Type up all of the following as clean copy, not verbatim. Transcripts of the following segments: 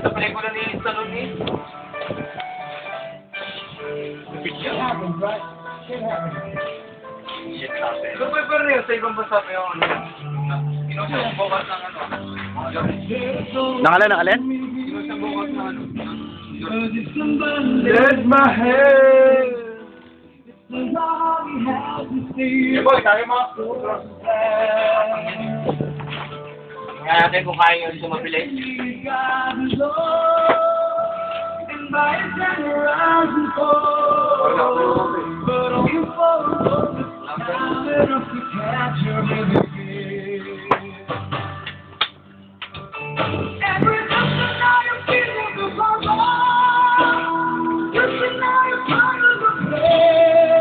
sa pelikula ni Stallone eh. Shit happens, right? Shit happens. Shit happens. So, pero yun, sa ibang bansa pa yung inosang bukas ng ano. Nakalan? Inosang bukas ng ano. Let my head. Eh, boy, tayo mga Tingnan natin kung kaya yun sumabilis.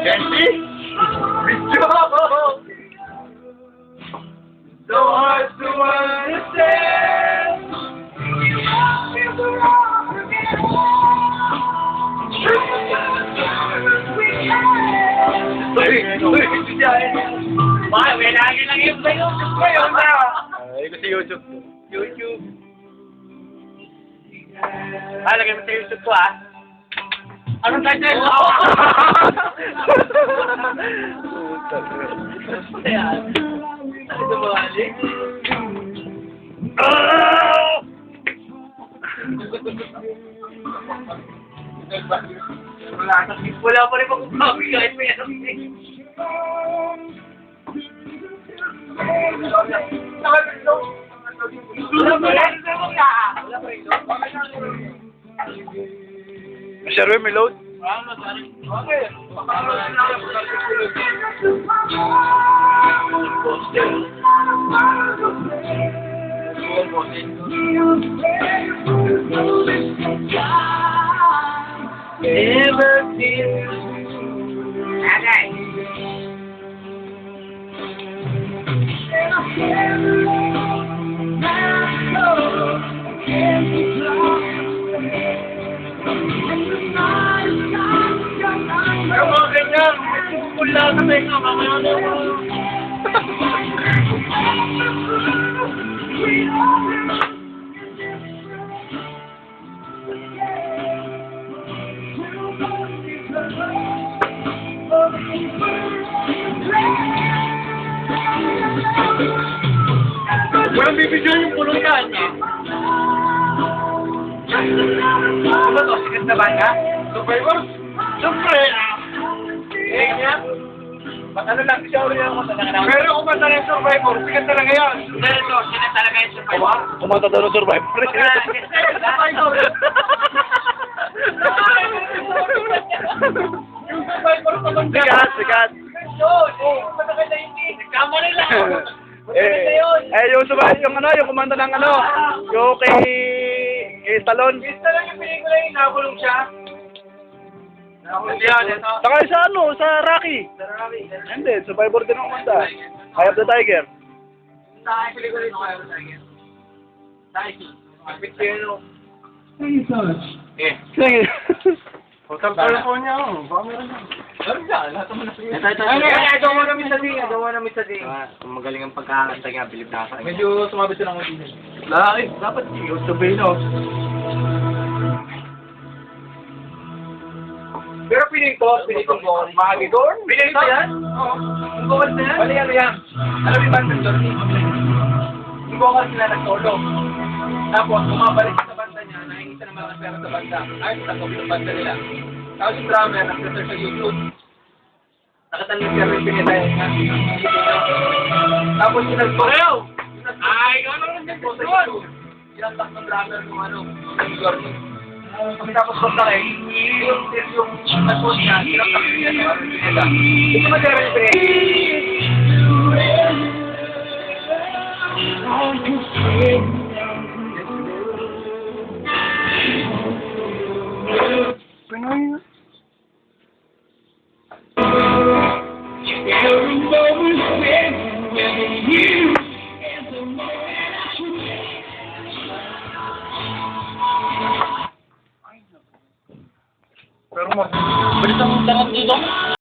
Jency? Video! So hard to understand. Bakit? May lagi lang yung sa YouTube ko yun na. Ay, ko sa YouTube. YouTube. Lagay mo sa YouTube ko ah. Anong title? Ayan. Ano ito ba, Ali? Wala pa rin pag-usabi kahit may ano. Sure, may load? Never did. Okay. Yung mga ganyan, pula sa tenga, mamaya na walang bibidyo yung pulutan niya. Ano to? Sikat na banda? Survivor? Siyempre! Eh, niya? Ano lang, siya ulit ang kumanta na. Pero kumanta na yung Survivor, sikat talaga yan. Pero ito, sikat talaga yung Survivor. Kumanta daw ng Survivor. Yung Survivor pa banda. Sikat. Yun, matagal na hindi. Nagkamali lang. Yung kumanta ng ano, yung kay Stallone. Basta lang yung pelikula yung nakulong siya. Saka sa Rocky. Hindi, Survivor din ang kumanta. Eye of the Tiger. Sa akin pelikula yung Eye of the Tiger. Tiger. Picture yun. Hey, touch. Eh. Sige. Hotel California ako. Baka meron yan. Meron dyan. Lahat naman na sige. Ay, gawa namin sa ding. Gawa namin sa ding. Magaling ang pagkakanta nga. Bilib na sa akin. Medyo sumabit siya ng audition. Dapat yung sabay no. Pero piling ko bukod. Mahagigor? Piling ko yan? Oo. Yung bukod na yan? Bali ano yan? Alam mo yung band ng Johnny? Yung bukod sila nag-solo. Tapos, bumabalik sa banda niya, nakikita naman ang pera sa banda. Ayos sa COVID ng banda nila. Tapos yung drummer, nag-search sa YouTube. Nakatanin siya rin pinitayin nga. Tapos yung nag-solo. Ay, ano rin din po sa YouTube. Sinantak ng drummer ng ano, ng Johnny. Kami tapos basta kayo, yung nag-post niya, sinantak niya, nila. Ito ba siya rin